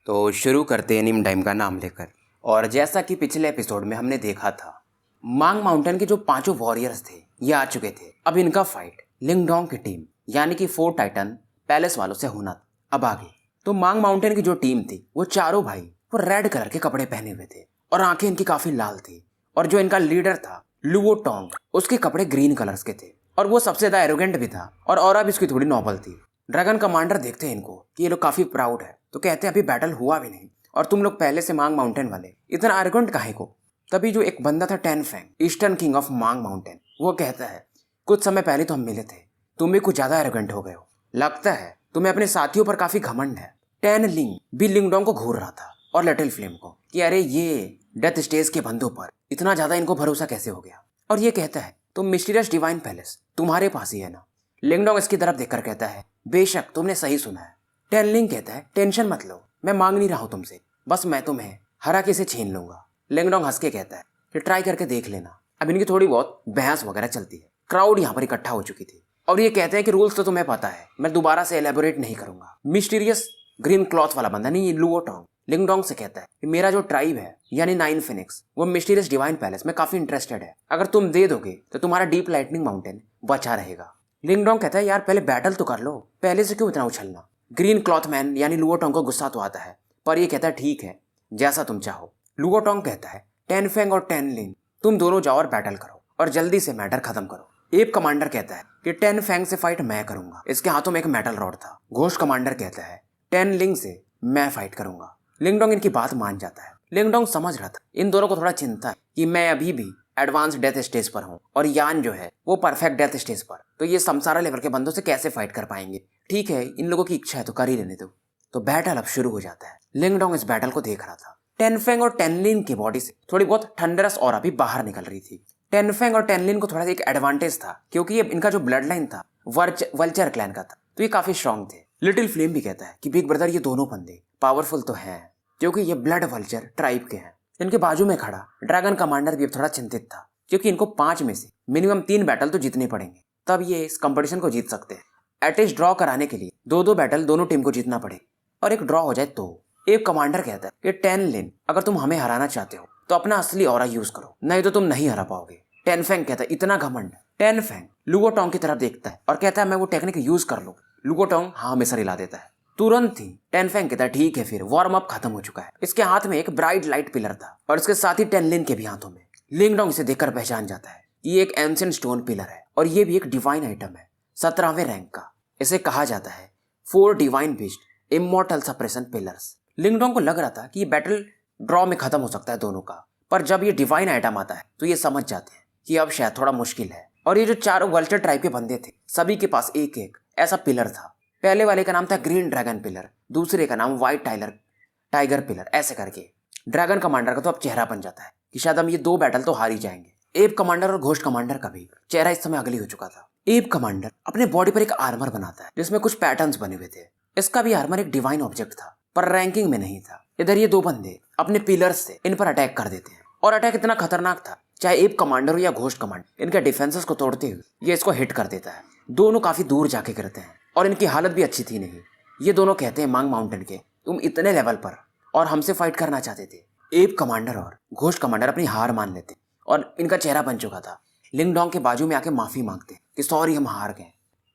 तो शुरू करते हैं निम टाइम का नाम लेकर। और जैसा कि पिछले एपिसोड में हमने देखा था, मांग माउंटेन के जो पांचों वॉरियर्स थे ये आ चुके थे। अब इनका फाइट लिंगडोंग की टीम यानी कि 4 टाइटन पैलेस वालों से होना था। अब आगे तो मांग माउंटेन की जो टीम थी वो चारों भाई वो रेड कलर के कपड़े पहने हुए थे और आंखें इनकी काफी लाल थी। और जो इनका लीडर था लुओ टोंग, उसके कपड़े ग्रीन कलर्स के थे और वो सबसे ज्यादा एरोगेंट भी था और ऑरा भी इसकी थोड़ी नॉबल थी। ड्रैगन कमांडर देखते हैं इनको कि ये लोग काफी प्राउड है, तो कहते हैं अभी बैटल हुआ भी नहीं और तुम लोग पहले से मांग माउंटेन वाले इतना एरोगेंट काहे को। तभी जो एक बंदा था ten Fang, eastern king of Mang mountain, वो कहता है कुछ समय पहले तो हम मिले थे, तुम भी कुछ ज्यादा एरोगेंट हो गए हो, लगता है तुम्हें अपने साथियों पर काफी घमंड है। टेन लिंग भी लिंगडोंग को घूर रहा था और लिटिल फ्लेम को कि अरे ये डेथ स्टेज के बंदों पर इतना ज्यादा इनको भरोसा कैसे हो गया। और ये कहता है तुम मिस्टीरियस डिवाइन पैलेस तुम्हारे पास ही है ना। लिंगडोंग इसकी तरफ देखकर कहता है बेशक तुमने सही सुना है। टेन लिंग कहता है टेंशन मत लो, मैं मांग नहीं रहा हूं तुमसे, बस मैं तुम्हें हरा के से छीन लूंगा। लिंगडोंग हंस के कहता है कि ट्राई करके देख लेना। अब इनकी थोड़ी बहुत बहस वगैरह चलती है। क्राउड यहाँ पर इकट्ठा हो चुकी थी और ये कहते हैं कि रूल्स तो तुम्हें पता है, मैं दोबारा से एलेबोरेट नहीं करूंगा। मिस्टीरियस ग्रीन क्लॉथ वाला बंदा नहीं, ये लुओ टोंग लिंगडोंग से कहता है कि मेरा जो ट्राइब है यानी 9 फिनिक्स वो मिस्टीरियस डिवाइन पैलेस में काफी इंटरेस्टेड है, अगर तुम दे दोगे तो तुम्हारा डीप लाइटनिंग माउंटेन बचा रहेगा। लिंगडोंग कहता है यार पहले बैटल तो कर लो, पहले से क्यों इतना उछलना। ग्रीन क्लॉथ मैन यानी लुओ टोंग को गुस्सा तो आता है, पर ये कहता है ठीक है जैसा तुम चाहो। लुओ टोंग कहता है टेन फेंग और टेन लिंग तुम दोनों जाओ और बैटल करो और जल्दी से मैटर खत्म करो। एप कमांडर कहता है कि टेन फेंग से फाइट मैं करूंगा, इसके हाथों में एक मेटल रॉड था। घोष कमांडर कहता है टेन लिंग से मैं फाइट करूंगा। लिंगडोंग इनकी बात मान जाता है। लिंगडोंग समझ रहा था इन दोनों को थोड़ा चिंता है कि मैं अभी भी एडवांस डेथ स्टेज पर हूँ और यान जो है वो परफेक्ट डेथ स्टेज पर, तो ये समसारा लेवल के बंदों से कैसे फाइट कर पाएंगे। ठीक है इन लोगों की इच्छा है तो कर ही लेने दो। तो बैटल अब शुरू हो जाता है। लिंगडोंग इस बैटल को देख रहा था। टेनफेंग और टेनलिन की बॉडी से थोड़ी बहुत थंडरस ऑरा भी बाहर निकल रही थी। टेनफेंग और टेनलिन को थोड़ा सा एक एडवांटेज था क्योंकि ये इनका जो ब्लड लाइन था वल्चर क्लैन का था, तो ये काफी स्ट्रांग थे। लिटिल फ्लेम भी कहता है कि बिग ब्रदर ये दोनों बंदे पावरफुल तो हैं क्योंकि ये ब्लड वल्चर ट्राइब के हैं। इनके बाजू में खड़ा ड्रैगन कमांडर भी अब थोड़ा चिंतित था क्योंकि इनको 5 में से मिनिमम 3 बैटल तो जीतने पड़ेंगे, तब ये इस कंपटीशन को जीत सकते हैं। एटलीस्ट ड्रॉ कराने के लिए 2-2 बैटल दोनों टीम को जीतना पड़े और एक ड्रॉ हो जाए तो। एक कमांडर कहता है कि टेन लिन अगर तुम हमें हराना चाहते हो तो अपना असली ऑरा यूज करो, नहीं तो तुम नहीं हरा पाओगे। टेन फेंग कहता है इतना घमंड। टेन फेंग लुओ टोंग की तरफ देखता है और कहता है मैं वो टेक्निक यूज कर लूँ। लुओ टोंग हाँ हमेशा हिला देता है। तुरंत ही टेन फेंग कहता है ठीक है फिर वार्म अप खत्म हो चुका है। इसके हाथ में एक ब्राइट लाइट पिलर था और इसके साथ ही टेन लिन के भी हाथों में। लिंगडोंग इसे देखकर पहचान जाता है ये एक एंशिएंट स्टोन पिलर है और ये भी एक डिवाइन आइटम है 17वें रैंक का। इसे कहा जाता है 4 divine beast immortal suppression pillars. Lingdong को लग रहा था कि ये बैटल ड्रॉ में खत्म हो सकता है दोनों का, पर जब ये डिवाइन आइटम आता है तो ये समझ जाते हैं कि अब शायद थोड़ा मुश्किल है। और ये जो चारों वल्चर टाइप के बंदे थे सभी के पास एक एक ऐसा पिलर था। पहले वाले का नाम था ग्रीन ड्रैगन पिलर, दूसरे का नाम व्हाइट टाइगर पिलर, ऐसे करके। ड्रैगन कमांडर का तो अब चेहरा बन जाता है कि शायद हम ये 2 बैटल तो हार ही जाएंगे। एप कमांडर और घोस्ट कमांडर का भी चेहरा इस समय अगली हो चुका था। एप कमांडर अपने बॉडी पर एक आर्मर बनाता है जिसमें कुछ पैटर्न्स बने हुए थे। इसका भी आर्मर एक डिवाइन ऑब्जेक्ट था पर रैंकिंग में नहीं था। इधर ये 2 बंदे अपने पिलर्स से इन पर अटैक कर देते हैं और अटैक इतना खतरनाक था चाहे एप कमांडर हो या घोस्ट कमांडर, इनके डिफेंसेस को तोड़ते हुए ये इसको हिट कर देता है। दोनों काफी दूर जाके गिरते हैं और इनकी हालत भी अच्छी थी नहीं। ये दोनों कहते हैं मांग माउंटेन के तुम इतने लेवल पर और हमसे फाइट करना चाहते थे। एप कमांडर और घोस्ट कमांडर अपनी हार मान लेते और इनका चेहरा बन चुका था। लिंगडोंग के बाजू में आके माफी मांगते कि सॉरी हम हार गए।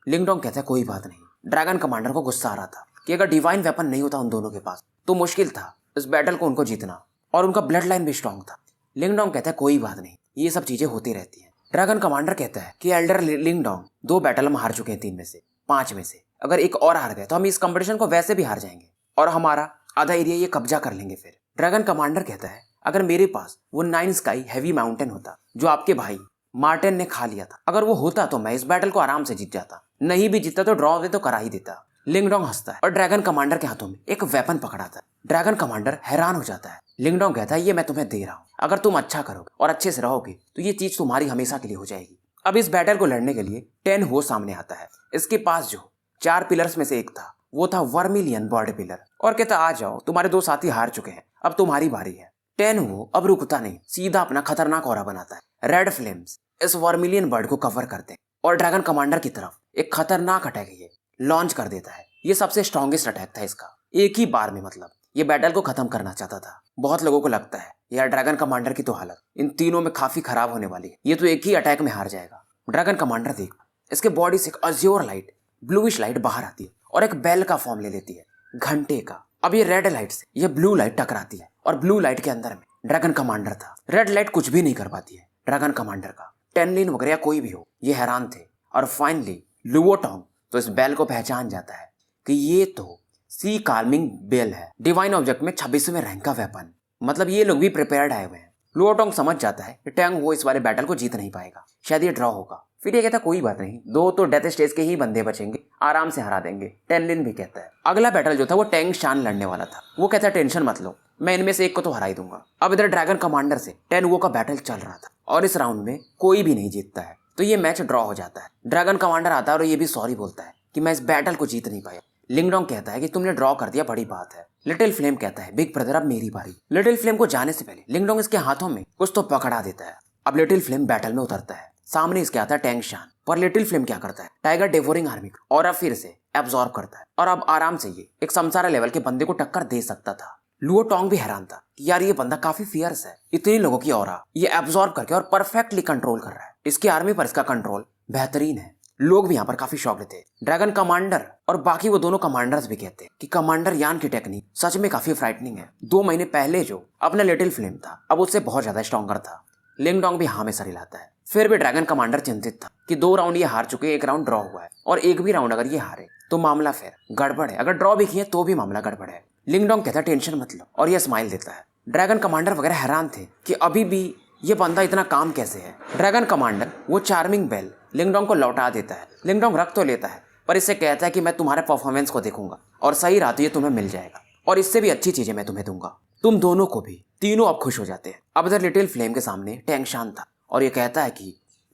लिंगडोंग कहता है कोई बात नहीं। ड्रैगन कमांडर को गुस्सा आ रहा था कि अगर डिवाइन वेपन नहीं होता उन दोनों के पास तो मुश्किल था इस बैटल को उनको जीतना, और उनका ब्लड लाइन भी स्ट्रांग था। लिंगडोंग कहता है कोई बात नहीं, ये सब चीजें होती रहती हैं। ड्रैगन कमांडर कहता है कि एल्डर लिंगडोंग 2 बैटल हम हार चुके हैं 3 में से 5 में से, अगर एक और हार गए तो हम इस कंपटीशन को वैसे भी हार जाएंगे और हमारा आधा एरिया ये कब्जा कर लेंगे फिर। ड्रैगन कमांडर कहता है अगर मेरे पास वो 9 स्काई हैवी माउंटेन होता जो आपके भाई मार्टिन ने खा लिया था, अगर वो होता तो मैं इस बैटल को आराम से जीत जाता, नहीं भी जीतता तो ड्रॉ तो करा ही देता। लिंगडोंग हंसता है और ड्रैगन कमांडर के हाथों में एक वेपन पकड़ा था। ड्रैगन कमांडर हैरान हो जाता है। लिंगडोंग कहता है ये मैं तुम्हें दे रहा हूँ, अगर तुम अच्छा करोगे और अच्छे से रहोगे तो ये चीज तुम्हारी हमेशा के लिए हो जाएगी। अब इस बैटल को लड़ने के लिए टेन हो सामने आता है। इसके पास जो 4 पिलर्स में से एक था वो था वर्मिलियन बॉडी पिलर और कहता आ जाओ तुम्हारे 2 साथी हार चुके हैं, अब तुम्हारी बारी है। टेन हो अब रुकता नहीं, सीधा अपना खतरनाक ऑरा बनाता है। रेड फ्लेम्स इस वर्मिलियन बर्ड को कवर करते हैं और ड्रैगन कमांडर की तरफ एक खतरनाक अटैक ये लॉन्च कर देता है। ये सबसे स्ट्रॉन्गेस्ट अटैक था इसका, एक ही बार में मतलब ये बैटल को खत्म करना चाहता था। बहुत लोगों को लगता है यार ड्रैगन कमांडर की तो हालत इन तीनों में काफी खराब होने वाली है, ये तो एक ही अटैक में हार जाएगा। ड्रैगन कमांडर देख, इसके बॉडी से एक अज्योर लाइट, ब्लूइश लाइट बाहर आती है और एक बेल का फॉर्म ले लेती है, घंटे का। अब ये रेड लाइट से ये ब्लू लाइट टकराती है और ब्लू लाइट के अंदर में ड्रैगन कमांडर था। रेड लाइट कुछ भी नहीं कर पाती है ड्रैगन कमांडर का। टेनलिन वगैरह कोई भी हो, ये हैरान थे। और फाइनली लुओटोंग तो इस बेल को पहचान जाता है कि ये तो सी कार्मिंग बेल है, डिवाइन ऑब्जेक्ट में 26वें रैंक का वेपन। मतलब ये लोग भी प्रिपेयर्ड आए हुए हैं। लुओटोंग समझ जाता है कि टैंग वो इस वाले बैटल को जीत नहीं पाएगा, शायद ये ड्रॉ होगा। फिर ये कहता कोई बात नहीं, दो तो डेथ स्टेज के ही बंदे बचेंगे, आराम से हरा देंगे। टेनलिन भी कहता है। अगला बैटल जो था वो टैंग शान लड़ने वाला था। वो कहता है टेंशन मत लो, मैं इनमें से एक को तो हरा ही दूंगा। अब इधर ड्रैगन कमांडर से टेन वो का बैटल चल रहा था और इस राउंड में कोई भी नहीं जीतता है, तो ये मैच ड्रॉ हो जाता है। ड्रैगन कमांडर आता है और ये भी सॉरी बोलता है कि मैं इस बैटल को जीत नहीं पाया। लिंगडोंग कहता है कि तुमने ड्रॉ कर दिया, बड़ी बात है। लिटिल फ्लेम कहता है बिग ब्रदर अब मेरी बारी। लिटिल फ्लेम को जाने से पहले लिंगडोंग इसके हाथों में कुछ तो पकड़ा देता है। अब लिटिल फ्लेम बैटल में उतरता है, सामने इसके आता है टैंग शान। पर लिटिल फ्लेम क्या करता है, टाइगर डेवोरिंग आर्मी को और अब फिर से एब्जॉर्ब करता है और अब आराम से ये एक समसारा लेवल के बंदे को टक्कर दे सकता था। लुओटोंग भी हैरान था कि यार ये बंदा काफी फियर्स है, इतने लोगों की ऑरा ये एब्जॉर्ब करके और परफेक्टली कंट्रोल कर रहा है। इसकी आर्मी पर इसका कंट्रोल बेहतरीन है। लोग भी यहाँ पर काफी शॉक्ड थे। ड्रैगन कमांडर और बाकी वो दोनों कमांडर्स भी कहते हैं कि कमांडर यान की टेक्निक सच में काफी फ्राइटनिंग है। 2 महीने पहले जो अपना लिटिल फ्लेम था अब उससे बहुत ज्यादा स्ट्रॉन्गर था। लिंगडोंग भी हाँ में सर हिलाता है। फिर भी ड्रैगन कमांडर चिंतित था कि 2 राउंड ये हार चुके, 1 राउंड ड्रॉ हुआ है और एक भी राउंड अगर ये हारे तो मामला फिर गड़बड़ है, अगर ड्रॉ भी किए तो भी मामला गड़बड़ है। लिंगडोंग कहता है टेंशन मत लो और ये स्माइल देता है। ड्रैगन कमांडर वगैरह हैरान थे कि अभी भी ये बंदा इतना काम कैसे है। ड्रैगन कमांडर वो चार्मिंग बेल लिंगडोंग को लौटा देता है। लिंगडोंग रख तो लेता है पर इससे कहता है कि मैं तुम्हारे परफॉर्मेंस को देखूंगा और सही रहा तो ये तुम्हें मिल जाएगा और इससे भी अच्छी चीजें मैं तुम्हें दूंगा, तुम दोनों को भी। तीनों अब खुश हो जाते हैं। अब इधर लिटिल फ्लेम के सामने टैंग शान था और ये कहता है कि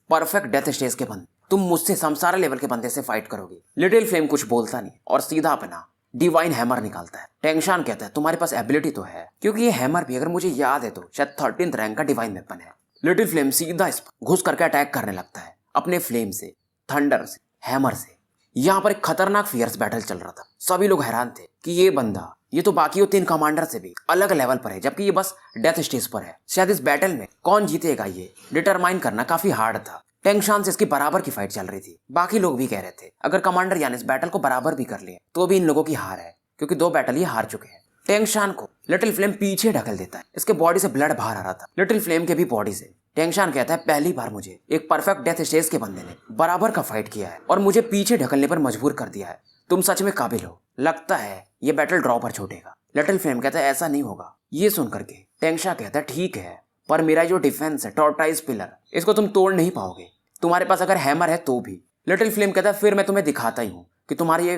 परफेक्ट डेथ स्टेज के बंदे, तुम मुझसे समसारा लेवल के बंदे से फाइट करोगे। लिटिल फ्लेम कुछ बोलता नहीं और सीधा अपना डिवाइन हैमर निकालता है। टैंग शान कहता है तुम्हारे पास एबिलिटी तो है, क्योंकि ये हैमर भी अगर मुझे याद है तो शायद 13th रैंक का डिवाइन वेपन है। लिटिल फ्लेम सीधा इस पर घुस करके अटैक करने लगता है अपने फ्लेम से, थंडर से, हैमर से। यहाँ पर एक खतरनाक फियर्स बैटल चल रहा था। सभी लोग हैरान थे कि ये बंदा ये तो बाकी 3 कमांडर से भी अलग लेवल पर है, जबकि ये बस डेथ स्टेज पर है। शायद इस बैटल में कौन जीतेगा ये डिटरमाइन करना काफी हार्ड था। टैंग शान से इसकी बराबर की फाइट चल रही थी। बाकी लोग भी कह रहे थे अगर कमांडर यानी इस बैटल को बराबर भी कर लिए तो भी इन लोगों की हार है, क्योंकि 2 बैटल ये हार चुके हैं। टैंग शान को लिटिल फ्लेम पीछे ढकल देता है। इसके बॉडी से ब्लड बाहर आ रहा था, लिटिल फ्लेम के भी बॉडी से। टैंग शान कहता है पहली बार मुझे एक परफेक्ट डेथ स्टेज के बंदे ने बराबर का फाइट किया है और मुझे पीछे ढकलने पर मजबूर कर दिया है। तुम सच में काबिल हो, लगता है ये बैटल ड्रॉ पर छूटेगा। लिटिल फ्लेम कहता है ऐसा नहीं होगा। ये सुन करके टैंग शान कहता है ठीक है, पर मेरा जो डिफेंस है टॉर्टाइज पिलर, इसको तुम तोड़ नहीं पाओगे, तुम्हारे पास अगर हैमर है तो भी। लिटिल फ्लेम कहता है फिर मैं तुम्हें दिखाता ही हूँ कि तुम्हारा ये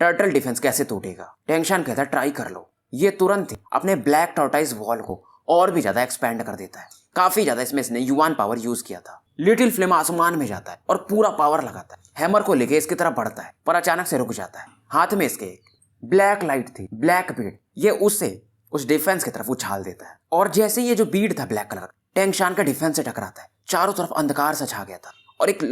टर्टल डिफेंस कैसे टूटेगा। टैंग शान कहता है ट्राई कर लो। ये तुरंत ही अपने ब्लैक टॉर्टाइज वॉल को और भी ज्यादा एक्सपेंड कर देता है। काफी ज्यादा इसमें इसने युवान पावर यूज किया था। लिटिल फ्लेम आसमान में जाता है और पूरा पावर लगाता है, हैमर को लेके इसकी तरफ बढ़ता है पर अचानक से रुक जाता है। हाथ में इसके एक ब्लैक लाइट थी, ब्लैक बीड, ये उससे उस डिफेंस की तरफ उछाल देता है और जैसे ये जो बीड था ब्लैक कलर, टैंग शान का डिफेंस से टकराता है। चारों तरफ अंधकार सा छा गया था और एक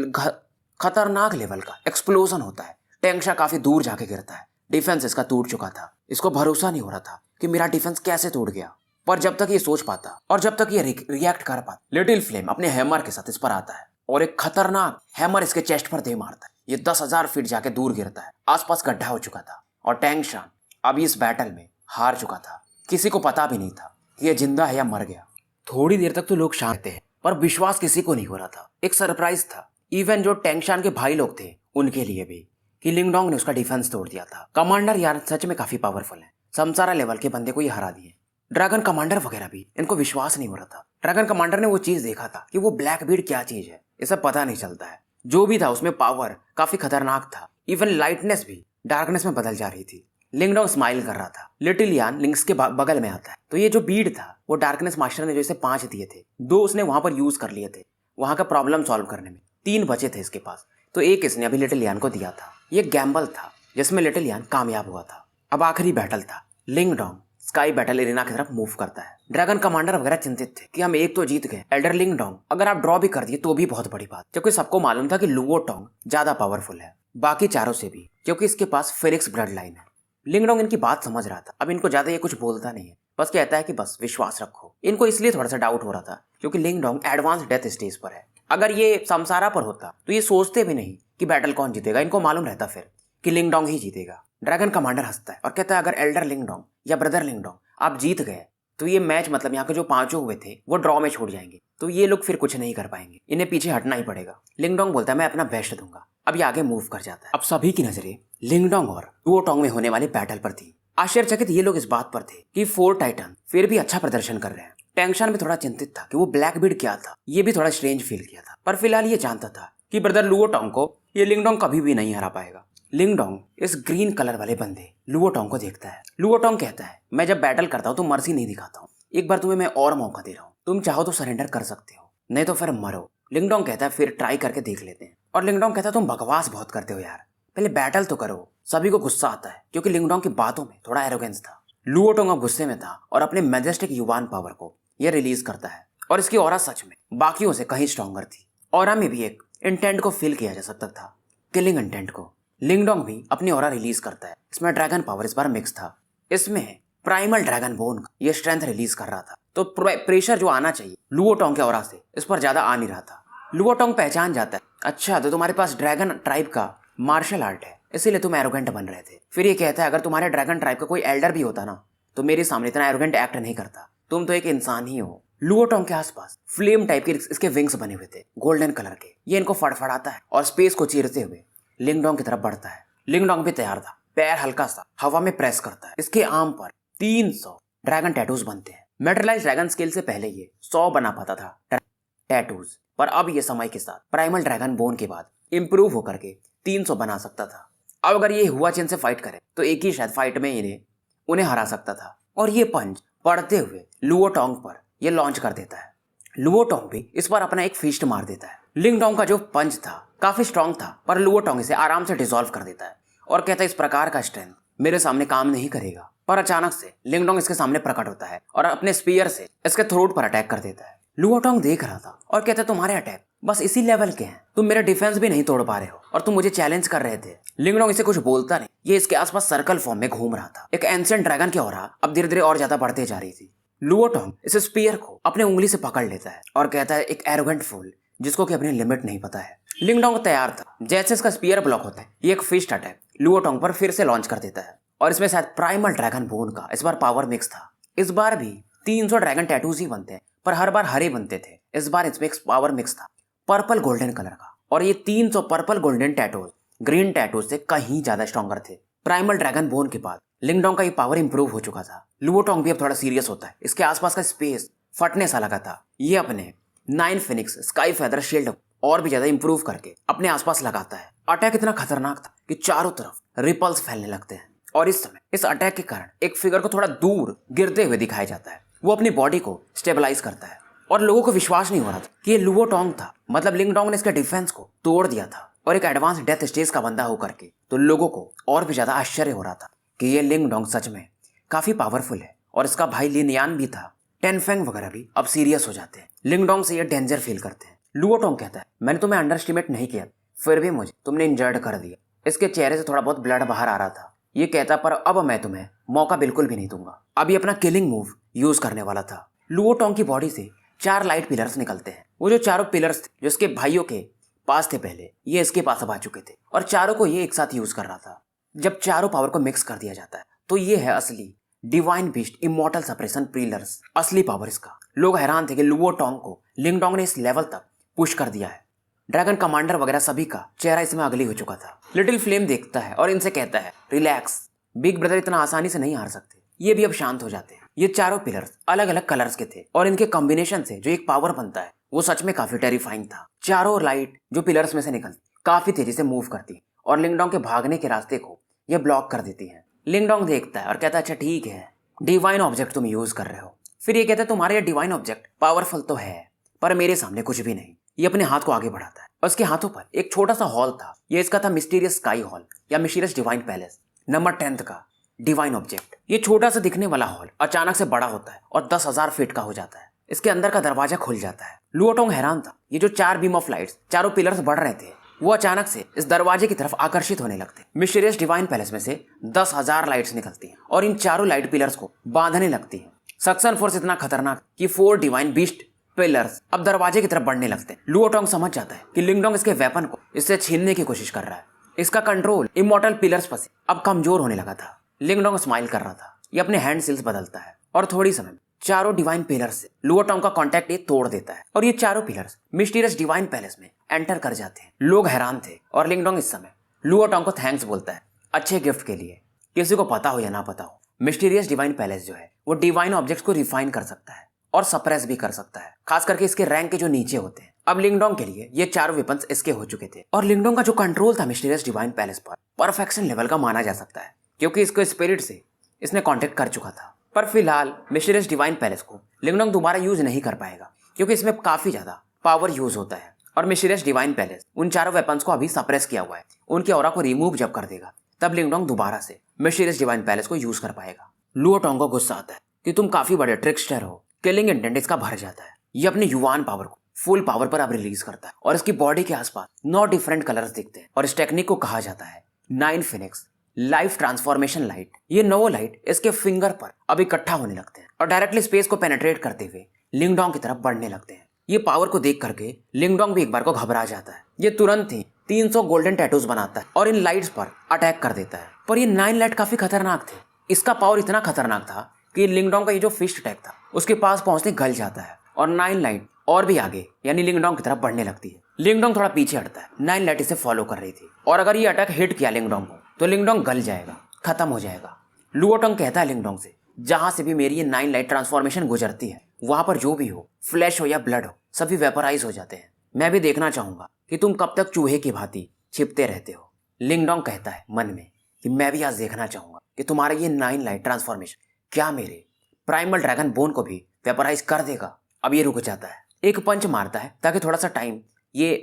खतरनाक लेवल का एक्सप्लोजन होता है। टैंग शान काफी दूर जाके गिरता है। डिफेंस इसका टूट चुका था। इसको भरोसा नहीं हो रहा था कि मेरा डिफेंस कैसे टूट गया, पर जब तक ये सोच पाता और जब तक ये रिएक्ट कर पाता, लिटिल फ्लेम अपने हैमर के साथ इस पर आता है और एक खतरनाक हैमर इसके चेस्ट पर दे मारता है। ये 10,000 फीट जाके दूर गिरता है। आसपास गड्ढा हो चुका था और टैंग शान अभी इस बैटल में हार चुका था। किसी को पता भी नहीं था कि ये जिंदा है या मर गया। थोड़ी देर तक तो लोग शांत थे पर विश्वास किसी को नहीं हो रहा था। एक सरप्राइज था इवन जो टैंग शान के भाई लोग थे उनके लिए भी, कि लिंगडोंग ने उसका डिफेंस तोड़ दिया था। कमांडर यार सच में काफी पावरफुल है, समसारा लेवल के बंदे को ये हरा दिए। ड्रैगन कमांडर वगैरह भी इनको विश्वास नहीं हो रहा था। ड्रैगन कमांडर ने वो चीज देखा था कि वो ब्लैक बीड क्या चीज है, ये सब पता नहीं चलता है। जो भी था उसमें पावर काफी खतरनाक था। इवन लाइटनेस भी डार्कनेस में बदल जा रही थी। लिंगडोंग स्माइल कर रहा था। लिटिल यान लिंक्स के बगल में आता है, तो ये जो बीड था वो डार्कनेस मास्टर ने जो इसे 5 दिए थे, 2 उसने वहां पर यूज कर लिए थे वहां का प्रॉब्लम सॉल्व करने में। 3 बचे थे इसके पास, तो एक इसने अभी लिटिल यान को दिया था। ये गैम्बल था जिसमें लिटिल यान कामयाब हुआ था। अब आखिरी बैटल था। लिंगडोंग स्काई बैटल एरिना की तरफ मूव करता है। ड्रैगन कमांडर वगैरह चिंतित थे कि हम एक तो जीत गए, एल्डर लिंगडोंग अगर आप ड्रॉ भी कर दिए तो भी बहुत बड़ी बात, क्योंकि सबको मालूम था कि लुओटोंग ज्यादा पावरफुल है बाकी चारों से भी, क्योंकि इसके पास फेनिक्स ब्लड लाइन है। लिंगडोंग इनकी बात समझ रहा था। अब इनको ज्यादा ये कुछ बोलता नहीं है, बस कहता है कि बस विश्वास रखो। इनको इसलिए थोड़ा सा डाउट हो रहा था क्योंकि लिंगडोंग एडवांस डेथ स्टेज पर है। अगर ये समसारा पर होता तो ये सोचते भी नहीं कि बैटल कौन जीतेगा। इनको मालूम रहता फिर कि लिंगडोंग ही जीतेगा। ड्रैगन कमांडर हंसता है और कहता है अगर एल्डर लिंगडोंग या ब्रदर लिंगडोंग आप जीत गए तो ये मैच मतलब यहाँ के जो 5 हुए थे वो ड्रॉ में छूट जाएंगे, तो ये लोग फिर कुछ नहीं कर पाएंगे, इन्हें पीछे हटना ही पड़ेगा। लिंगडोंग बोलता है मैं अपना बेस्ट दूंगा। अब ये आगे मूव कर जाता है। अब सभी की नजरें लिंगडोंग और लुओटोंग में होने वाले बैटल पर थी। आश्चर्यचकित ये लोग इस बात पर थे कि 4 टाइटन फिर भी अच्छा प्रदर्शन कर रहे हैं। टेंशन में थोड़ा चिंतित था कि वो ब्लैक बीड क्या था, ये भी थोड़ा स्ट्रेंज फील किया था। पर फिलहाल ये जानता था कि ब्रदर लुओटोंग को ये लिंगडोंग कभी भी नहीं हरा पाएगा। लिंगडोंग इस ग्रीन कलर वाले बंदे लुओटोंग को देखता है। लुओटोंग कहता है मैं जब बैटल करता हूँ तो मर्जी नहीं दिखाता हूँ, एक बार तुम्हें मैं और मौका दे रहा हूँ, तुम चाहो तो सरेंडर कर सकते हो, नहीं तो फिर मरो। लिंगडोंग कहता है फिर ट्राई करके देख लेते हैं। और लिंगडोंग कहता है तुम बकवास बहुत करते हो यार, पहले बैटल तो करो। सभी को गुस्सा आता है क्योंकि लिंगडोंग की बातों में थोड़ा एरोगेंस था। लुओटोंग अब गुस्से में था और अपने मैजेस्टिक युवान पावर को यह रिलीज करता है और इसकी ऑरा सच में बाकियों से कहीं स्ट्रॉन्गर थी। ऑरा में भी एक इंटेंट को फील किया जा सकता था, किलिंग इंटेंट को। लिंगडोंग भी अपनी ऑरा रिलीज करता है। इसमें ड्रैगन पावर इस बार मिक्स था। इसमें प्राइमल ड्रैगन बोन का ये स्ट्रेंथ रिलीज कर रहा था, तो प्रेशर जो आना चाहिए लुओटोंग के ऑरा से इस पर ज्यादा आ नहीं रहा था। लुओटोंग पहचान जाता है अच्छा तो तुम्हारे पास ड्रैगन ट्राइब का मार्शल आर्ट है, इसीलिए तुम एरोगेंट बन रहे थे। फिर ये कहता है अगर तुम्हारे ड्रैगन ट्राइब का कोई एल्डर भी होता ना तो मेरे सामने इतना एरोगेंट एक्ट नहीं करता, तुम तो एक इंसान ही हो। लुओटोंग के आसपास फ्लेम टाइप के इसके विंग्स बने हुए थे गोल्डन कलर के। ये इनको फड़फड़ाता है और स्पेस को चीरते हुए लिंगडोंग की तरफ बढ़ता है। लिंगडोंग भी तैयार था, पैर हल्का सा हवा में प्रेस करता है। इसके आर्म पर 300 ड्रैगन टैटूज बनते हैं। मेटलाइज ड्रैगन स्केल से पहले ये 100 बना पाता था टैटूज, पर अब ये समय के साथ प्राइमल ड्रैगन बोन के बाद इंप्रूव होकर के 300 बना सकता था। अब अगर ये हुआ चेन से फाइट करे तो एक ही शायद फाइट में उन्हें हरा सकता था। और ये पंच पड़ते हुए लुओटोंग पर ये लॉन्च कर देता है। लुओटोंग भी इस बार अपना एक फीस्ट मार देता है। लिंगडोंग का जो पंच था काफी स्ट्रांग था, पर लुओटोंग इसे आराम से डिसॉल्व कर देता है और कहता है इस प्रकार का स्ट्रेंथ मेरे सामने काम नहीं करेगा। पर अचानक से लिंगडोंग इसके सामने प्रकट होता है और अपने स्पीयर से इसके थ्रोट पर अटैक कर देता है। लुओटोंग देख रहा था और कहता है तुम्हारे अटैक बस इसी लेवल के हैं, तुम मेरा डिफेंस भी नहीं तोड़ पा रहे हो और तुम मुझे चैलेंज कर रहे थे। लिंगडोंग इसे कुछ बोलता नहीं, ये इसके आसपास सर्कल फॉर्म में घूम रहा था। एक एंशिएंट ड्रैगन की ऑरा अब धीरे धीरे और ज्यादा बढ़ते जा रही थी। लुओटोंग इस स्पीयर को अपने उंगली से पकड़ लेता है और कहता है एक एरोगेंट फूल जिसको कि अपनी लिमिट नहीं पता है। लिंगडोंग तैयार था। जैसे इसका स्पीयर ब्लॉक होता है ये एक फिस्ट अटैक लुओटोंग पर फिर से लॉन्च कर देता है और इसमें शायद प्राइमल ड्रैगन बोन का इस बार पावर मिक्स था। इस बार भी 300 ड्रैगन टैटूज ही बनते हैं, पर हर बार हरे बनते थे। इस बार इसमें एक पावर मिक्स था पर्पल गोल्डन कलर का, और ये 300 purple golden tattoos green tattoos से कहीं ज्यादा स्ट्रॉन्गर थे। प्राइमल ड्रैगन बोन के बाद लिंगडोंग का ये पावर इंप्रूव हो चुका था। लुओटोंग भी अब थोड़ा सीरियस होता है। इसके आसपास का स्पेस फटने सा लगा था। ये अपने 9 फिनिक्स स्काई फेदर शील्ड और भी ज्यादा इंप्रूव करके अपने आसपास लगाता है। अटैक इतना खतरनाक था कि चारों तरफ रिपल्स फैलने लगते हैं और इस समय इस अटैक के कारण एक फिगर को थोड़ा दूर गिरते हुए दिखाया जाता है। वो अपनी बॉडी को स्टेबलाइज करता है और लोगों को विश्वास नहीं हो रहा था कि ये लुओटोंग था। मतलब लिंगडोंग ने इसके डिफेंस को तोड़ दिया था और एक एडवांस डेथ स्टेज का बंदा होकर के, तो लोगों को और भी ज्यादा आश्चर्य हो रहा था कि ये लिंगडोंग सच में काफी पावरफुल है। और इसका भाई लिनयान भी था। टेनफेंग वगैरह भी अब सीरियस हो जाते हैं। लिंगडोंग से ये डेंजर फील करते हैं। लुओटोंग कहता है मैंने तुम्हें अंडर एस्टिमेट नहीं किया, फिर भी मुझे तुमने इंजर्ड कर दिया। इसके चेहरे से थोड़ा बहुत ब्लड बाहर आ रहा था। ये कहता पर अब मैं तुम्हें मौका बिल्कुल भी नहीं दूंगा। अभी अपना किलिंग मूव यूज करने वाला था। लुओटोंग की बॉडी से 4 लाइट पिलर्स निकलते हैं। वो जो चारों पिलर्स थे जो इसके भाइयों के पास थे पहले, ये इसके पास अब आ चुके थे और चारों को ये एक साथ यूज कर रहा था। जब चारों पावर को मिक्स कर दिया जाता है तो ये है असली divine beast immortal suppression pillars, असली पावर इसका। लोग हैरान थे कि लुओटोंग को लिंगडोंग ने इस लेवल तक पुश कर दिया है। ड्रैगन कमांडर वगैरह सभी का चेहरा इसमें अगली हो चुका था। लिटिल फ्लेम देखता है और इनसे कहता है रिलैक्स, बिग ब्रदर इतना आसानी से नहीं हार सकते। ये भी अब शांत हो जाते हैं। ये चारों पिलर्स अलग अलग कलर्स के थे और इनके कॉम्बिनेशन से जो एक पावर बनता है वो सच में काफी टेरिफाइंग था। चारों लाइट जो पिलर्स में से निकलती काफी तेजी से मूव करती और लिंगडोंग के भागने के रास्ते को ये ब्लॉक कर देती है। लिंगडोंग देखता है और कहता है अच्छा ठीक है, डिवाइन ऑब्जेक्ट तुम यूज कर रहे हो। फिर ये कहता है तुम्हारे ये डिवाइन ऑब्जेक्ट पावरफुल तो है पर मेरे सामने कुछ भी नहीं। ये अपने हाथ को आगे बढ़ाता है और उसके हाथों पर एक छोटा सा हॉल था। ये इसका था मिस्टीरियस स्काई हॉल या मिस्टीरियस डिवाइन पैलेस, नंबर 10 का डिवाइन ऑब्जेक्ट। ये छोटा सा दिखने वाला हॉल अचानक से बड़ा होता है और 10,000 फीट का हो जाता है। इसके अंदर का दरवाजा खुल जाता है। लुओटोंग हैरान था। ये जो 4 बीम ऑफ लाइट्स चारों पिलर्स बढ़ रहे थे वो अचानक से इस दरवाजे की तरफ आकर्षिक होने लगते। मिस्टीरियस डिवाइन पैलेस में से 10,000 लाइट्स निकलती हैं और इन चारों लाइट पिलर्स को बांधने लगती हैं। सक्शन फोर्स इतना खतरनाक कि 4 डिवाइन बीस्ट पिलर्स अब दरवाजे की तरफ बढ़ने लगते हैं। लुओटोंग समझ जाता है कि लिंगडोंग इसके वेपन को इससे छीनने की कोशिश कर रहा है। इसका कंट्रोल इमॉर्टल पिलर्स पर से अब कमजोर होने लगा था। लिंगडोंग स्माइल कर रहा था। ये अपने हैंड सील्स बदलता है और थोड़ी समय में चारों डिवाइन पिलर्स से लुओटोंग का कांटेक्ट ये तोड़ देता है और ये चारों पिलर्स मिस्टीरियस डिवाइन पैलेस में एंटर कर जाते हैं। लोग हैरान थे और लिंगडोंग इस समय लुओटोंग को थैंक्स बोलता है अच्छे गिफ्ट के लिए। किसी को पता हो या ना पता हो, मिस्टीरियस डिवाइन पैलेस जो है वो डिवाइन ऑब्जेक्ट्स को रिफाइन कर सकता है और सप्रेस भी कर सकता है, खास करके इसके रैंक के जो नीचे होते हैं। अब लिंगडोंग के लिए ये चारों वेपन्स इसके हो चुके थे और लिंगडोंग का जो कंट्रोल था मिस्टीरियस डिवाइन पैलेस पर परफेक्शन लेवल का माना जा सकता है, क्योंकि इसको स्पिरिट से इसने कांटेक्ट कर चुका था। पर फिलहाल मिस्टीरियस डिवाइन पैलेस को लिंगडोंग दोबारा यूज नहीं कर पाएगा, क्योंकि इसमें काफी ज्यादा पावर यूज होता है और मिस्टीरियस डिवाइन पैलेस उन चारों वेपन्स को अभी सप्रेस किया हुआ है। उनके ऑरा को रिमूव जब कर देगा तब लिंगडोंग दोबारा से मिस्टीरियस डिवाइन पैलेस को यूज कर पाएगा। लुओटोंग को गुस्सा आता है कि तुम काफी बड़े ट्रिकस्टर हो। किलिंग इंटेंट इसका भर जाता है। ये अपने युवान पावर को फुल पावर पर अब रिलीज करता है और इसकी बॉडी के आसपास 9 डिफरेंट कलर्स दिखते हैं और इस टेक्निक को कहा जाता है 9 फिनिक्स लाइफ ट्रांसफॉर्मेशन लाइट। ये 9 लाइट इसके फिंगर पर अब इकट्ठा होने लगते हैं और डायरेक्टली स्पेस को पेनिट्रेट करते हुए लिंगडोंग की तरफ बढ़ने लगते हैं। ये पावर को देख करके लिंगडोंग भी एक बार को घबरा जाता है। ये तुरंत ही 300 गोल्डन टैटूज बनाता है और इन लाइट्स पर अटैक कर देता है। पर ये 9 लाइट काफी खतरनाक थे। इसका पावर इतना खतरनाक था कि लिंगडोंग का ये जो फिस्ट अटैक था उसके पास पहुंचने गल जाता है और 9 लाइट और भी आगे यानी लिंगडोंग की तरफ बढ़ने लगती है। लिंगडोंग थोड़ा पीछे हटता है। 9 लाइट इसे फॉलो कर रही थी और अगर ये अटैक हिट किया लिंगडोंग को तो लिंगडोंग गल जाएगा, खत्म हो जाएगा। लुओटोंग कहता है लिंगडोंग से, जहां से भी मेरी ये 9 लाइट ट्रांसफॉर्मेशन गुजरती है वहां पर जो भी हो, फ्लैश हो या ब्लड हो, सभी वेपराइज हो जाते हैं। मैं भी देखना चाहूंगा कि तुम कब तक चूहे की भांति छिपते रहते हो। लिंगडोंग कहता है मन में कि मैं भी आज देखना चाहूंगा कि तुम्हारा ये 9 लाइट ट्रांसफॉर्मेशन क्या मेरे प्राइमल ड्रैगन बोन को भी वेपराइज कर देगा। अब ये रुक जाता है, एक पंच मारता है ताकि थोड़ा सा टाइम ये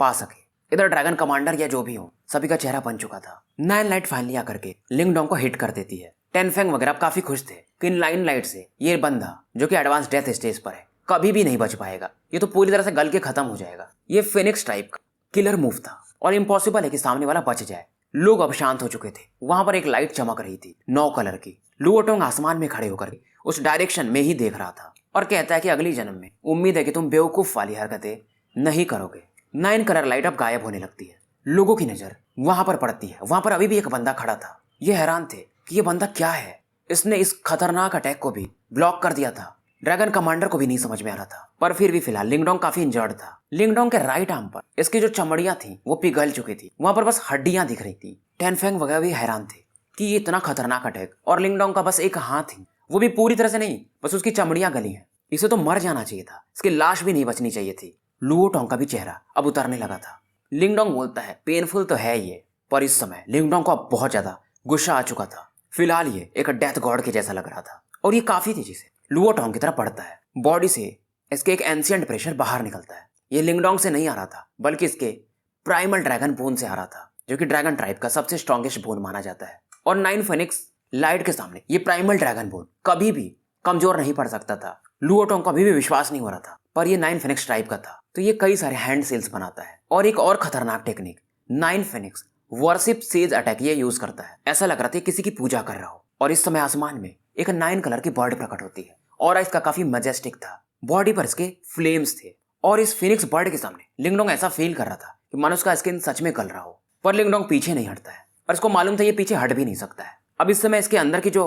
पा सके। इधर ड्रैगन कमांडर या जो भी हो सभी का चेहरा बन चुका था। 9 लाइट फाइनली आकर के लिंगडोंग को हिट कर देती है। टेनफेंग वगैरह काफी खुश थे कि इन 9 लाइट से ये बंदा जो कि एडवांस डेथ स्टेज पर है कभी भी नहीं बच पाएगा। ये तो पूरी तरह से गल के खत्म हो जाएगा। ये फिनिक्स टाइप का किलर मूव था और इम्पॉसिबल है कि सामने वाला बच जाए। लोग अब शांत हो चुके थे। वहां पर एक लाइट चमक रही थी 9 कलर की। लुओटोंग आसमान में खड़े होकर उस डायरेक्शन में ही देख रहा था और कहता है कि अगली जन्म में उम्मीद है कि तुम बेवकूफ वाली हरकतें नहीं करोगे। 9 कलर लाइट अब गायब होने लगती है। लोगों की नजर वहां पर पड़ती है। वहां पर अभी भी एक बंदा खड़ा था। ये हैरान थे कि ये बंदा क्या है। इसने इस खतरनाक अटैक को भी ब्लॉक कर दिया था। ड्रैगन कमांडर को भी नहीं समझ में आ रहा था, पर फिर भी फिलहाल लिंगडोंग काफी इंजर्ड था। लिंगडोंग के राइट आर्म पर इसकी जो चमड़ियां थी वो पिघल चुकी थी। वहां पर बस हड्डियां दिख रही थी। टेनफेंग वगैरह भी हैरान थे कि ये इतना खतरनाक अटैक और लिंगडोंग का बस एक हाथ ही, वो भी पूरी तरह से नहीं, बस उसकी चमड़ियां गली हैं। इसे तो मर जाना चाहिए था। इसकी लाश भी नहीं बचनी चाहिए थी। लुओटोंग का भी चेहरा अब उतरने लगा था। लिंगडोंग बोलता है पेनफुल तो है ये, पर इस समय लिंगडोंग को अब बहुत ज्यादा गुस्सा आ चुका था। फिलहाल ये एक डेथ गॉड के जैसा लग रहा था और ये काफी तेजी से लुओटोंग की तरफ बढ़ता है। बॉडी से इसके एक एंशिएंट प्रेशर बाहर निकलता है। ये लिंगडोंग से नहीं आ रहा था, बल्कि इसके प्राइमल ड्रैगन बोन से आ रहा था, जो कि ड्रैगन ट्राइब का सबसे स्ट्रॉन्गेस्ट बोन माना जाता है। और 9 फिनिक्स लाइट के सामने ये प्राइमल ड्रैगन बोन कभी भी कमजोर नहीं पड़ सकता था। लुओटोंग को अभी भी विश्वास नहीं हो रहा था, पर ये 9 फिनिक्स ट्राइब का था, तो ये कई सारे हैंड सील्स बनाता है। और एक और खतरनाक technique 9 Phoenix worship says attack ये यूज करता है। ऐसा लग रहा था किसी की पूजा कर रहा हो। और इस समय आसमान में एक 9 कलर की बर्ड प्रकट होती है और इसका काफी मजेस्टिक था। बॉडी पर इसके फ्लेम्स थे और इस फिनिक्स बर्ड के सामने लिंगडोंग ऐसा फील कर रहा था कि मानो उसका स्किन सच में गल रहा हो। पर लिंगडोंग पीछे नहीं हटता है और इसको मालूम था ये पीछे हट भी नहीं सकता है। अब इस समय इसके अंदर की जो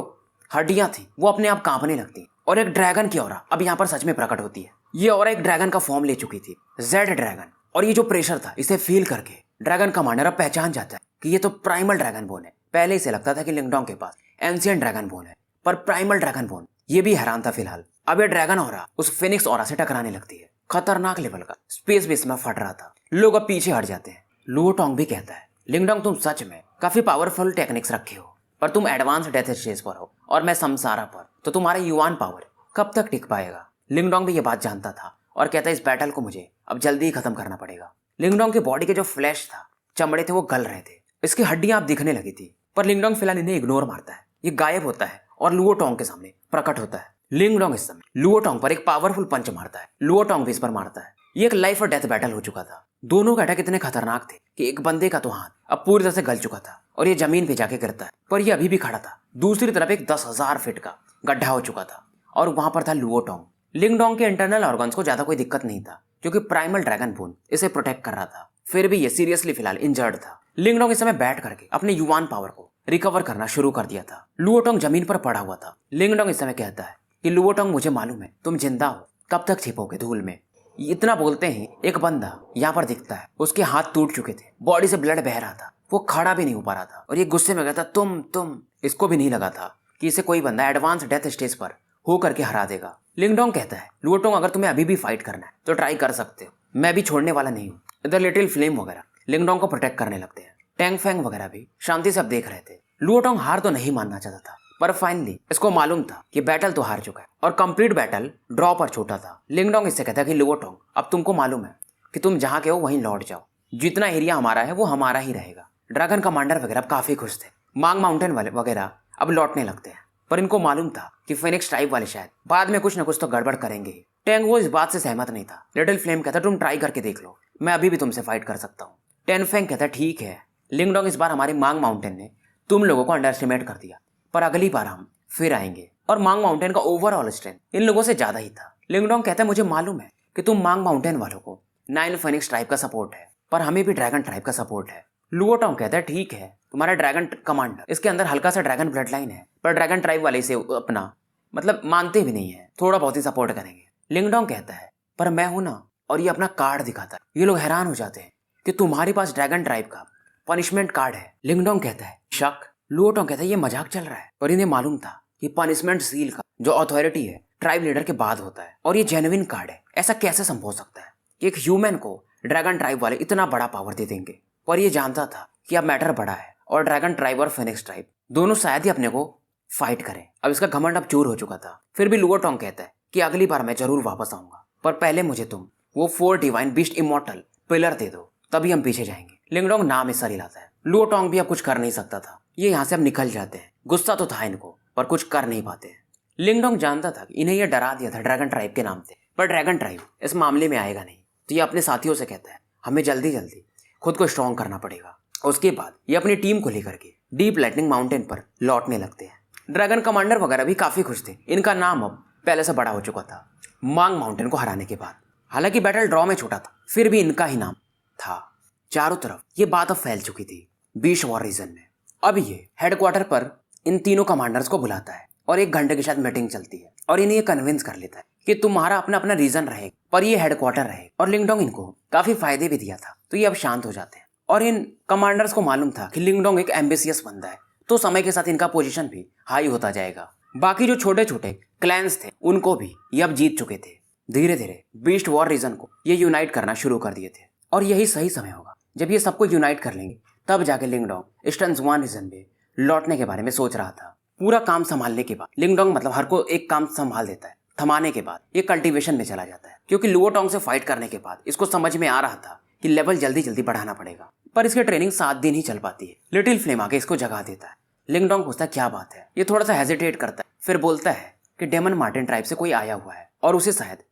हड्डियां थी वो अपने आप कांपने लगती और एक ड्रैगन की ऑरा अब यहाँ पर सच में प्रकट होती है। ये ऑरा एक ड्रैगन का फॉर्म ले चुकी थी, जेड ड्रैगन। और ये जो प्रेशर था इसे फील करके ड्रैगन कमांडर अब पहचान जाता है कि ये तो प्राइमल ड्रैगन बोन है। पहले इसे लगता था कि लिंगडोंग के पास एंशिएंट ड्रैगन बोन है, पर प्राइमल ड्रैगन बोन। ये भी हैरान था फिलहाल। अब ये ड्रैगन ऑरा उस फिनिक्स ऑरा से टकराने लगती है। खतरनाक लेवल का स्पेस भी इसमें फट रहा था। लोग अब पीछे हट जाते हैं। लुओटोंग भी कहता है लिंगडोंग तुम सच में काफी पावरफुल टेक्निक्स रखे हो, पर तुम एडवांस डेथ स्टेज पर हो और मैं समसारा पर, तो तुम्हारा युवान पावर कब तक टिक पाएगा। लिंगडोंग भी ये बात जानता था और कहता है इस बैटल को मुझे अब जल्दी ही खत्म करना पड़ेगा। लिंगडोंग के बॉडी के जो फ्लैश था, चमड़े थे, वो गल रहे थे। इसकी हड्डियां अब दिखने लगी थी, पर लिंगडोंग फिलहाल इन्हें इग्नोर मारता है। ये गायब होता है और लुओटोंग के सामने प्रकट होता है। लिंगडोंग इस समय लुओटोंग पर एक पावरफुल पंच मारता है। लुओटोंग भी इस पर मारता है। ये एक लाइफ और डेथ बैटल हो चुका था। दोनों के अटैक इतने खतरनाक थे कि एक बंदे का तो हाथ अब पूरी तरह से गल चुका था और ये जमीन पे जाके गिरता है, पर ये अभी भी खड़ा था। दूसरी तरफ एक 10,000 फीट का गड्ढा हो चुका था और वहां पर था लुओटोंग। लिंगडोंग के इंटरनल ऑर्गन्स को ज्यादा कोई दिक्कत नहीं था क्योंकि प्राइमल ड्रैगन बोन इसे प्रोटेक्ट कर रहा था। फिर भी ये सीरियसली फिलहाल इंजर्ड था। लिंगडोंग इस समय बैठ करके अपने युवान पावर को रिकवर करना शुरू कर दिया था। लुओटोंग जमीन पर पड़ा हुआ था। लिंगडोंग इस समय कहता है कि लुओटोंग, मुझे मालूम है तुम जिंदा हो, कब तक छिपोगे धूल में। इतना बोलते ही एक बंदा यहाँ पर दिखता है। उसके हाथ टूट चुके थे, बॉडी से ब्लड बह रहा था, वो खड़ा भी नहीं हो पा रहा था और ये गुस्से में कहता तुम। इसको भी नहीं लगा था कि इसे कोई बंदा एडवांस डेथ स्टेज पर हो करके हरा देगा। लिंगडोंग कहता है, लुओटोंग अगर तुम्हें अभी भी फाइट करना है तो ट्राई कर सकते हो, मैं भी छोड़ने वाला नहीं हूँ। इधर लिटिल फ्लेम वगैरह लिंगडोंग को प्रोटेक्ट करने लगते हैं। टैंग फैंग वगैरह भी शांति से अब देख रहे थे। लुओटोंग हार तो नहीं मानना चाहता था, पर फाइनली इसको मालूम था कि बैटल तो हार चुका है और कंप्लीट बैटल ड्रॉ पर छूटा था। लिंगडोंग इससे कहता है कि लुओटोंग, अब तुमको मालूम है कि तुम जहाँ के हो वहीं लौट जाओ, जितना एरिया हमारा है वो हमारा ही रहेगा। ड्रैगन कमांडर वगैरह अब काफी खुश थे। मांग माउंटेन वाले वगैरह अब लौटने लगते हैं, पर इनको मालूम था कि फेनिक्स ट्राइब वाले शायद बाद में कुछ न कुछ तो गड़बड़ करेंगे ही। टैंग वो इस बात से सहमत नहीं था। लिटिल फ्लेम कहता तुम ट्राई करके देख लो, मैं अभी भी तुमसे फाइट कर सकता हूँ। टेन फैंग कहता ठीक है लिंगडोंग, इस बार हमारी मांग माउंटेन ने तुम लोगों को अंडर एस्टिमेट कर दिया, पर अगली बार हम फिर आएंगे। और मांग माउंटेन का ओवरऑल स्ट्रेंथ इन लोगों से ज्यादा ही था। लिंगडोंग कहता है मुझे मालूम है कि तुम मांग माउंटेन वालों को 9 फेनिक्स ट्राइब का सपोर्ट है, पर हमें भी ड्रैगन ट्राइब का सपोर्ट है। लुओटोंग कहता है ठीक है, तुम्हारा ड्रैगन कमांडर इसके अंदर हल्का सा ड्रैगन ब्लड लाइन है, पर ड्रैगन ट्राइब वाले इसे अपना मतलब मानते भी नहीं है, थोड़ा बहुत ही सपोर्ट करेंगे। लिंगडोंग कहता है पर मैं हूं ना, और ये अपना कार्ड दिखाता है। ये लोग हैरान हो जाते हैं कि तुम्हारे पास ड्रैगन ट्राइब का पनिशमेंट कार्ड है। लिंगडोंग कहता है शक। लुओटोंग कहता है ये मजाक चल रहा है, पर इन्हें मालूम था कि पनिशमेंट सील का जो अथॉरिटी है ट्राइब लीडर के बाद होता है, और ये जेन्युइन कार्ड है। ऐसा कैसे संभव हो सकता है कि एक ह्यूमन को ड्रैगन ट्राइब वाले इतना बड़ा पावर दे देंगे। पर ये जानता था कि अब मैटर बड़ा है और ड्रैगन ट्राइब और फेनिक्स ट्राइब दोनों शायद ही अपने को फाइट करें। अब इसका घमंड अब चूर हो चुका था। फिर भी लुओटोंग कहता है कि अगली बार मैं जरूर वापस आऊंगा, पर पहले मुझे तुम वो 4 डिवाइन बीस्ट इमॉर्टल पिलर दे दो, तभी हम पीछे जाएंगे। लिंगडोंग नाम में सर हिलाता है। लुओटोंग भी अब कुछ कर नहीं सकता था। ये यहाँ से अब निकल जाते हैं। गुस्सा तो था इनको, पर कुछ कर नहीं पाते। लिंगडोंग जानता था कि इन्हें यह डरा दिया था ड्रैगन ट्राइब के नाम से, पर ड्रैगन ट्राइब इस मामले में आएगा नहीं। तो ये अपने साथियों से कहता है हमें जल्दी जल्दी खुद को स्ट्रॉन्ग करना पड़ेगा। उसके बाद ये अपनी टीम को लेकर के डीप लाइटनिंग माउंटेन पर लौटने लगते हैं। ड्रैगन कमांडर वगैरह भी काफी खुश थे। इनका नाम अब पहले से बड़ा हो चुका था मांग माउंटेन को हराने के बाद। हालांकि बैटल ड्रॉ में छूटा था, फिर भी इनका ही नाम था। चारों तरफ ये बात अब फैल चुकी थी बीश वॉर रीजन में। अब ये हेडक्वार्टर पर इन तीनों कमांडर्स को बुलाता है और 1 घंटे के साथ मीटिंग चलती है और इन्हें ये कन्विंस कर लेता है कि तुम्हारा अपना अपना रीजन रहेगा, पर ये हेडक्वार्टर रहेगा। और लिंगडोंग इनको काफी फायदे भी दिया था, तो ये अब शांत हो जाते हैं। और इन कमांडर्स को मालूम था कि लिंगडोंग एक एम्बिशियस बंदा है, तो समय के साथ इनका पोजीशन भी हाई होता जाएगा। बाकी जो छोटे छोटे क्लैंस थे उनको भी ये अब जीत चुके थे। धीरे धीरे बीस्ट वॉर रीजन को ये यूनाइट करना शुरू कर दिए थे, और यही सही समय होगा जब ये सबको यूनाइट कर लेंगे। तब जाके लिंगडोंग ईस्टर्न जुआन रीजन में लौटने के बारे में सोच रहा था। पूरा काम संभालने के बाद लिंगडोंग मतलब हर को एक काम संभाल देता है। थमाने के बाद ये कल्टीवेशन में चला जाता है, क्योंकि लुओटोंग से फाइट करने के बाद इसको समझ में आ रहा था कि लेवल जल्दी जल्दी बढ़ाना पड़ेगा, पर इसकी ट्रेनिंग 7 दिन ही चल पाती है। लिटिल फ्लेम आके इसको जगा देता है। लिंगडोंग पूछता है क्या बात है। ये थोड़ा सा हेजिटेट करता है, फिर बोलता है कि डेमन मार्टिन ट्राइब से कोई आया हुआ है और उसे शायद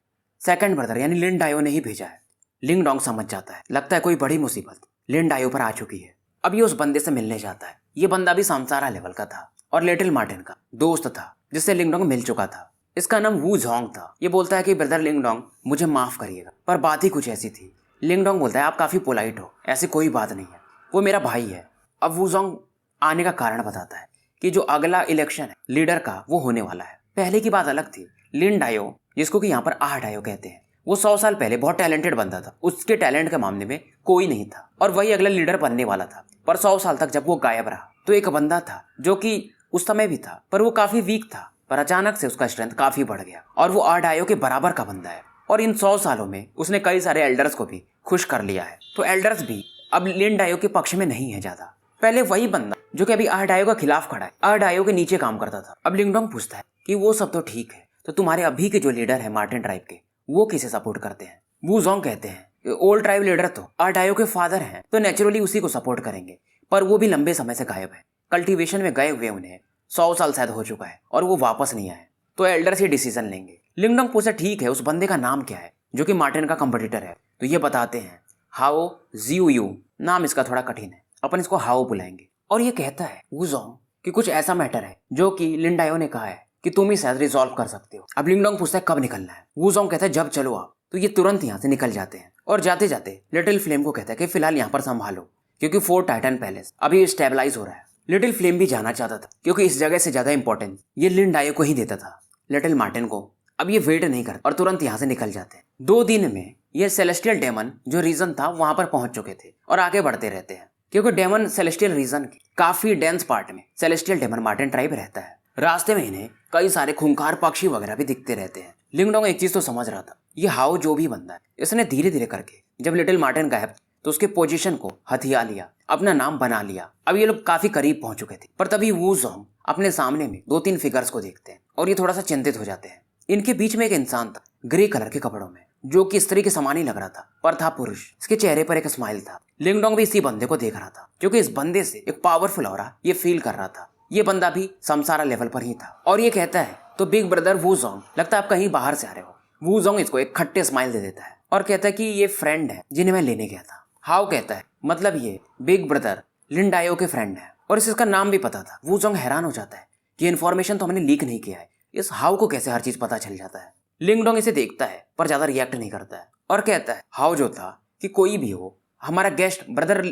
सेकंड ब्रदर यानी लिन डायो ने ही भेजा है। लिंगडोंग समझ जाता है, लगता है कोई बड़ी मुसीबत लिन डायो पर आ चुकी है। अब ये उस बंदे से मिलने जाता है। ये बंदा भी सांसारा लेवल का था और लिटिल मार्टिन का दोस्त था, जिससे लिंगडोंग मिल चुका था। इसका नाम वू जोंग था। ये बोलता है कि ब्रदर लिंगडोंग मुझे माफ करिएगा, पर बात ही कुछ ऐसी थी। लिंगडोंग बोलता है आप काफी पोलाइट हो, ऐसी कोई बात नहीं है, वो मेरा भाई है। अब वू जोंग आने का कारण बताता है कि जो अगला इलेक्शन है लीडर का वो होने वाला है। पहले की बात अलग थी। लिन डायो, जिसको कि यहाँ पर आह डायो कहते हैं, वो 100 साल पहले बहुत टैलेंटेड बंदा था। उसके टैलेंट के मामले में कोई नहीं था और वही अगला लीडर बनने वाला था। पर 100 साल तक जब वो गायब रहा तो एक बंदा था जो कि उस समय भी था, पर वो काफी वीक था, पर अचानक से उसका स्ट्रेंथ काफी बढ़ गया और वो आह डायो के बराबर का बंदा है। और इन 100 सालों में उसने कई सारे एल्डर्स को भी खुश कर लिया है। तो एल्डर्स भी अब लिन डायो के पक्ष में नहीं है ज्यादा। पहले वही बंदा जो कि अभी आह डायो का खिलाफ खड़ा है, आह डायो के नीचे काम करता था। अब लिंगडोंग पूछता है कि वो सब तो ठीक है, तो तुम्हारे अभी के जो लीडर है मार्टिन ट्राइब के, वो किसे सपोर्ट करते हैं। वू जोंग कहते हैं ओल्ड ट्राइब लीडर तो आह डायो के फादर हैं, तो नेचुरली उसी को सपोर्ट करेंगे, पर वो भी लंबे समय से गायब है। कल्टीवेशन में गए हुए उन्हें 100 साल शायद हो चुका है और वो वापस नहीं आए, तो एल्डर्स ये डिसीजन लेंगे। लिंगडोंग पूछा ठीक है, उस बंदे का नाम क्या है। जो कि मार्टिन का कंपटीटर है। तो ये बताते हैं हाओ जियू यू, नाम इसका थोड़ा कठिन है, अपन इसको हाओ बुलाएंगे। और ये कहता है वूजोंग कि कुछ ऐसा मैटर है जो कि लिन डायो ने कहा है कि तुम ही शायद रिजॉल्व कर सकते हो। अब लिंगडोंग पूछता है कब निकलना है। वूजोंग कहता है जब चलो आप। तो ये तुरंत यहाँ से निकल जाते हैं और जाते जाते लिटिल फ्लेम को कहता है कि फिलहाल यहाँ पर संभालो, क्योंकि फोर्ट टाइटन पैलेस अभी स्टेबलाइज हो रहा है। लिटिल फ्लेम भी जाना चाहता था क्योंकि इस जगह से ज्यादा इंपॉर्टेंस ये लिन डायो को ही देता था, लिटिल मार्टिन को। अब ये वेट नहीं करते और तुरंत यहाँ से निकल जाते हैं। 2 दिन में ये सेलेस्टियल डेमन जो रीजन था वहां पर पहुंच चुके थे और आगे बढ़ते रहते हैं, क्योंकि डेमन सेलेस्टियल रीजन के काफी डेंस पार्ट में सेलेस्टियल डेमन मार्टिन ट्राइब रहता है। रास्ते में इन्हें कई सारे खूंखार पक्षी वगैरह भी दिखते रहते हैं। लिंगडोंग एक चीज तो समझ रहा था, ये हाओ जो भी बंदा है इसने धीरे धीरे करके जब लिटिल मार्टिन गायब तो उसके पोजीशन को हथिया लिया, अपना नाम बना लिया। अब ये लोग काफी करीब पहुंच चुके थे, पर तभी वूजोंग अपने सामने में 2-3 फिगर्स को देखते हैं और ये थोड़ा सा चिंतित हो जाते हैं। इनके बीच में एक इंसान था ग्रे कलर के कपड़ों में, जो कि स्त्री के समान ही लग रहा था पर था पुरुष। इसके चेहरे पर एक स्माइल था। लिंगडोंग भी इसी बंदे को देख रहा था, क्योंकि इस बंदे से एक पावरफुल ऑरा ये फील कर रहा था। ये बंदा भी समसारा लेवल पर ही था और ये कहता है तो बिग ब्रदर वूजोंग, लगता है आप कहीं बाहर से आ रहे हो। वूजोंग इसको एक खट्टे स्माइल दे देता है और कहता है कि ये फ्रेंड है जिन्हें मैं लेने गया था। हाओ कहता है मतलब ये बिग ब्रदर लिन डायो के फ्रेंड है और इसका नाम भी पता था। वूजोंग हैरान हो जाता है कि इन्फॉर्मेशन तो हमने लीक नहीं किया है, इस हाओ को कैसे हर चीज पता चल जाता है। लिंगडोंग इसे देखता है पर ज्यादा रिएक्ट नहीं करता है और कहता है हाओ जो था कि कोई भी हो, हमारा गेस्ट ब्रदर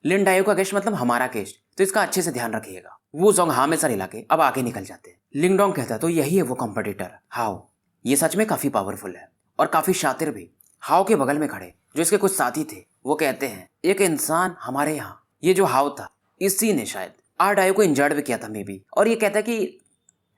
लिन डायो का गेस्ट मतलब हमारा गेस्ट, तो इसका अच्छे से ध्यान रखिएगा। वूजोंग हाँ में सर हिला के अब आगे निकल जाते हैं। लिंगडोंग कहता है तो यही है वो कॉम्पिटिटर हाओ, ये सच में काफी पावरफुल है और काफी शातिर भी। हाओ के बगल में खड़े जो इसके कुछ साथी थे वो कहते हैं एक इंसान हमारे यहाँ, ये जो हाओ था इसी ने शायद डायो को इंजर्ड भी किया था मे बी। और ये कहता है कि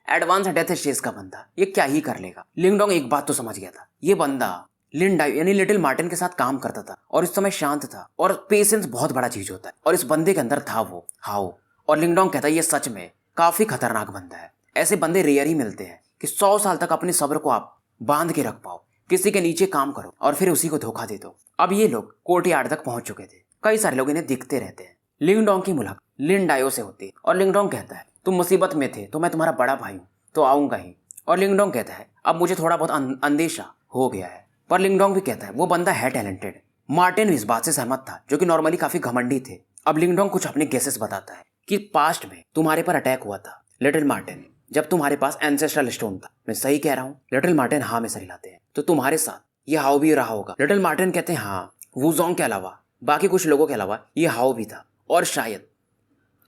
एडवांस डेथ स्टेज का बंदा ये क्या ही कर लेगा। लिंगडोंग एक बात तो समझ गया था, ये बंदा लिन डायो यानी लिटिल मार्टिन के साथ काम करता था और इस समय शांत था और पेशेंस बहुत बड़ा चीज होता है और इस बंदे के अंदर था वो हाओ। और लिंगडोंग कहता है ये सच में काफी खतरनाक बंदा है, ऐसे बंदे रेयर ही मिलते हैं कि 100 साल तक अपने सब्र को आप बांध के रख पाओ, किसी के नीचे काम करो और फिर उसी को धोखा दे दो। अब ये लोग कोर्टयार्ड तक पहुंच चुके थे, कई सारे लोग इन्हें दिखते रहते हैं। लिंगडोंग की मुलाकात लिन डायो से होती है और लिंगडोंग कहता है तुम मुसीबत में थे तो मैं तुम्हारा बड़ा भाई हूँ तो आऊंगा ही। और लिंगडोंग कहता है अब मुझे थोड़ा बहुत अंदेशा हो गया है, पर लिंगडोंग भी कहता है वो बंदा है टैलेंटेड। मार्टिन इस बात से सहमत था जो कि नॉर्मली काफी घमंडी थे। अब लिंगडोंग कुछ अपने गेसेस बताता है कि पास्ट में तुम्हारे पर अटैक हुआ था लिटिल मार्टिन, जब तुम्हारे पास एंसेस्ट्रल स्टोन था। मैं सही कह रहा हूँ? लिटिल मार्टिन हाँ में सर हिलाते हैं। तो तुम्हारे साथ ये हाओ भी रहा होगा? लिटिल मार्टिन कहते हैं हाँ, वूजोंग के अलावा बाकी कुछ लोगों के अलावा ये हाओ भी था और शायद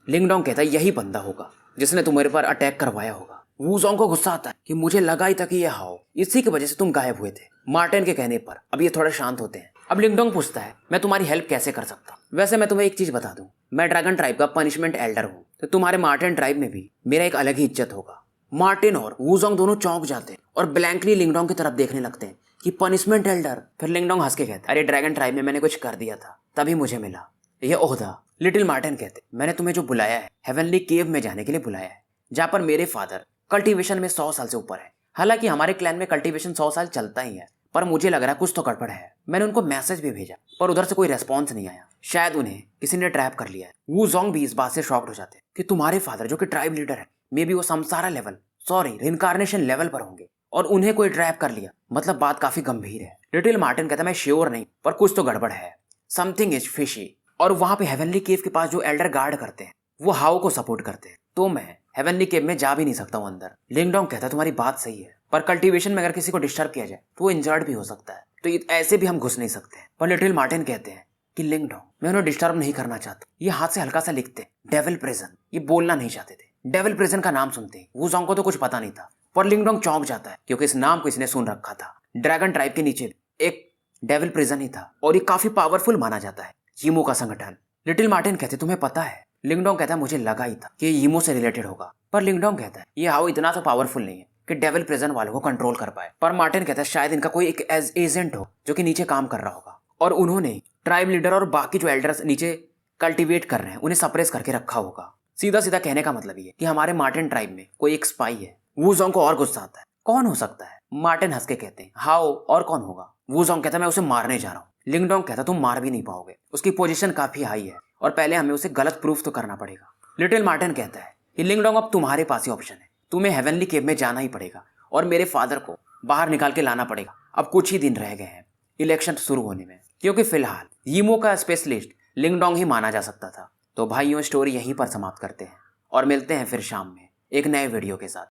लिंगडोंग कहता है यही बंदा होगा जिसने तुम्हारे पर अटैक करवाया होगा। वूजोंग को गुस्सा आता है कि मुझे लगा ही था कि ये हाओ, इसी की वजह से तुम गायब हुए थे मार्टिन के कहने पर। अब ये थोड़ा शांत होते हैं। अब लिंगडोंग पूछता है मैं तुम्हारी हेल्प कैसे कर सकता हूँ? वैसे मैं तुम्हें एक चीज बता दूं, मैं ड्रैगन ट्राइब का पनिशमेंट एल्डर हूँ, तो तुम्हारे मार्टिन ट्राइब में भी मेरा एक अलग ही इज्जत होगा। मार्टिन और वूजोंग दोनों चौंक जाते हैं और ब्लैंकली लिंगडोंग की तरफ देखने लगते हैं कि पनिशमेंट एल्डर। फिर लिंगडोंग हंस के कहता है अरे ड्रैगन ट्राइब में मैंने कुछ कर दिया था तभी मुझे मिला यह ओहदा। लिटिल मार्टिन कहते मैंने तुम्हें जो बुलाया है हेवनली केव में जाने के लिए बुलाया है, जहाँ पर मेरे फादर कल्टीवेशन में 100 साल से ऊपर है। हालांकि हमारे क्लैन में कल्टीवेशन 100 साल चलता ही है, पर मुझे लग रहा है कुछ तो गड़बड़ है। मैंने उनको मैसेज भी भेजा पर उधर से कोई रेस्पॉन्स नहीं आया, शायद उन्हें किसी ने ट्रैप कर लिया है। वूजोंग भी इस बात से शॉक्ड हो जाते हैं कि तुम्हारे फादर जो कि ट्राइब लीडर है मे बी वो समसारा लेवल रिइंकार्नेशन लेवल पर होंगे और उन्हें कोई ट्रैप कर लिया, मतलब बात काफी गंभीर है। लिटिल मार्टिन कहता मैं श्योर नहीं पर कुछ तो गड़बड़ है, समथिंग इज फिशी। और वहां पे हेवनली केव के पास जो एल्डर गार्ड करते हैं वो हाओ को सपोर्ट करते हैं, तो मैं हेवनली केव में जा भी नहीं सकता हूँ अंदर। लिंगडोंग कहता है तुम्हारी बात सही है, पर कल्टीवेशन में अगर किसी को डिस्टर्ब किया जाए तो वो इंजर्ड भी हो सकता है, तो ऐसे भी हम घुस नहीं सकते। पर लिटिल मार्टिन कहते हैं कि लिंगडोंग मैं उन्हें डिस्टर्ब नहीं करना चाहता। ये हाथ से हल्का सा लिखते डेविल प्रिजन, ये बोलना नहीं चाहते थे। डेविल प्रिजन का नाम सुनते ही वूजोंग को तो कुछ पता नहीं था, पर लिंगडोंग चौंक जाता है क्योंकि इस नाम को इसने सुन रखा था। ड्रैगन ट्राइब के नीचे एक डेविल प्रिजन ही था और ये काफी पावरफुल माना जाता है, यीमो का संगठन। लिटिल मार्टिन कहते तुम्हें पता है? लिंगडोंग कहता है मुझे लगा ही था कि यीमो से रिलेटेड होगा, पर लिंगडोंग कहता है ये हाओ इतना तो पावरफुल नहीं है कि डेविल प्रिजन वालों को कंट्रोल कर पाए। पर मार्टिन कहता है शायद इनका कोई एक एजेंट हो जो कि नीचे काम कर रहा होगा और उन्होंने ट्राइब लीडर और बाकी जो एल्डर्स नीचे कल्टीवेट कर रहे हैं उन्हें सप्रेस करके रखा होगा। सीधा सीधा कहने का मतलब ये कि हमारे मार्टिन ट्राइब में कोई एक स्पाई है। वूजोंग को और गुस्सा आता है, कौन हो सकता है? मार्टिन हंस के कहते हैं हाओ, और कौन होगा? वूजोंग कहता है मैं उसे मारने जा रहा हूँ। लिंगडोंग कहता तुम मार भी नहीं पाओगे, उसकी पोजीशन काफी हाई है और पहले हमें उसे गलत प्रूफ तो करना पड़ेगा। लिटिल मार्टिन कहता है कि लिंगडोंग अब तुम्हारे पास ही ऑप्शन है, तुम्हें हेवनली केव में जाना ही पड़ेगा और मेरे फादर को बाहर निकाल के लाना पड़ेगा। अब कुछ ही दिन रह गए हैं इलेक्शन शुरू होने में, क्योंकि फिलहाल यीमो का स्पेशलिस्ट लिंगडोंग ही माना जा सकता था। तो भाइयों, स्टोरी यहीं पर समाप्त करते हैं और मिलते हैं फिर शाम में एक नए वीडियो के साथ।